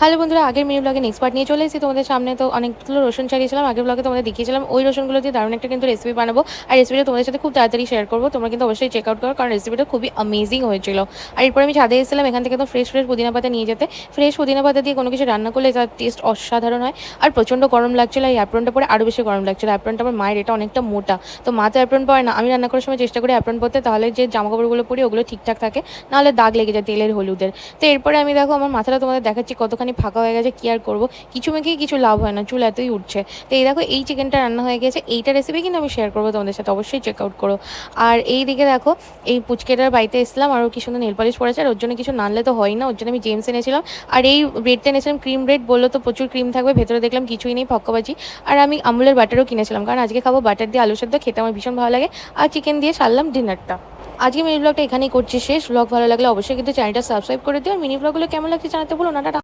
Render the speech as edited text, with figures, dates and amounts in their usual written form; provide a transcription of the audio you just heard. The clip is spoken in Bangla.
হ্যালো বন্ধুরা, আগের মিনি ব্লগে নেক্সট পার্ট নিয়ে চলে এসেছি তোমাদের সামনে। তো অনেকগুলো রসুন ছাড়িয়েছিলাম, আগের ব্লগে তোমাদের দেখিয়েছিলাম। ওই রসুনগুলো দিয়ে দারুণ একটা কিন্তু রেসিপি বানাবো, আর রেসিপিটা তোমাদের সাথে খুব তাড়াতাড়ি শেয়ার করবো। তোমরা কিন্তু অবশ্যই চেক আউট করো, কারণ রেসিপিটা খুবই অ্যামেজিং হয়েছিল। আর এরপর আমি ছাদে এসেছিলাম, এখান থেকে তো ফ্রেশ ফ্রেশ পুদিনা পাতা নিয়ে যেতে। ফ্রেশ পুদিনা পাতা দিয়ে কোনো কিছু রান্না করলে তার টেস্ট অসাধারণ হয়। আর প্রচণ্ড গরম লাগছিল, এই অ্যাপ্রনটা পরে আরও বেশি গরম লাগছিল। অ্যাপ্রনটা আমার মায়ের, এটা অনেকটা মোটা, তো মা তো অ্যাপ্রন পরে না। আমি রান্না করার সময় চেষ্টা করি অ্যাপ্রন পরতে, তাহলে যে জামাকাপড়গুলো পরি ওগুলো ঠিকঠাক থাকে, নাহলে দাগ লেগে যায় তেলের হলুদের। তো এরপরে আমি দেখো আমার মাথাটা তোমাদের দেখাচ্ছি কতখানি ফাঁকা হয়ে গেছে, কি আর করবো, কিছু মেখেই কিছু লাভ হয় না, চুল এতই উঠছে। তো এই দেখো এই চিকেনটা রান্না হয়ে গেছে, এইটা রেসিপি কিন্তু আমি শেয়ার করবো তোমাদের সাথে, অবশ্যই চেক আউট করো। আর এই দিকে দেখো এই পুচকেটার বাড়িতে এসেছিলাম, আর ও কি সুন্দর নেল পালিশ পড়েছে, আর ওর জন্য কিছু নানলে তো হয় না, ওর জন্য আমি জেমস এনেছিলাম। আর এই ব্রেডটা এনেছিলাম ক্রিম ব্রেড, বললো তো প্রচুর ক্রিম থাকবে, ভেতরে দেখলাম কিছুই নেই, ফক্কাবাজি। আর আমি আমুলের বাটারও কিনেছিলাম, কারণ আজকে খাবো বাটার দিয়ে আলু সেদ্ধ, খেতে আমার ভীষণ ভালো লাগে। আর চিকেন দিয়ে সারলাম ডিনারটা। আজকে মিনি ব্লগটা এখানেই করছি শেষ। ব্লগ ভালো লাগলে অবশ্যই কিন্তু চ্যানেলটা সাবস্ক্রাইব করে দিও। আর মিনি ব্লগগুলো কেমন লাগছে জানাতে বলো না।